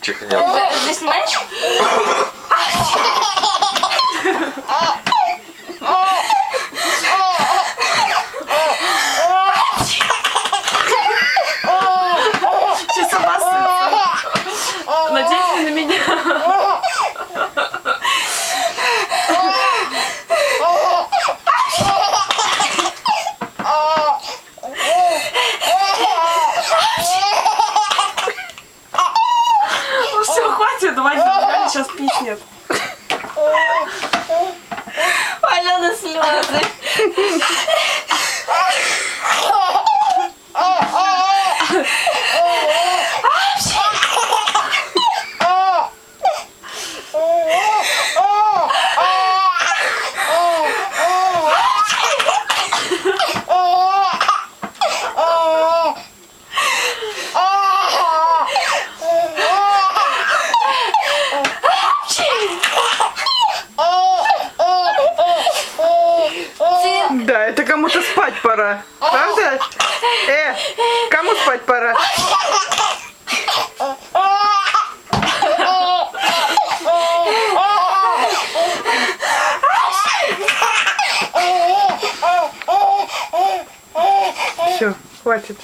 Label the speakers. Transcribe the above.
Speaker 1: чихнет.
Speaker 2: Здесь мяч? Сейчас обоссется. Надеюсь, не на меня. Ну все, хватит, давайте, сейчас писнет. Алена слезы.
Speaker 3: Да, это кому-то спать пора. Правда? Кому спать пора? Все, хватит.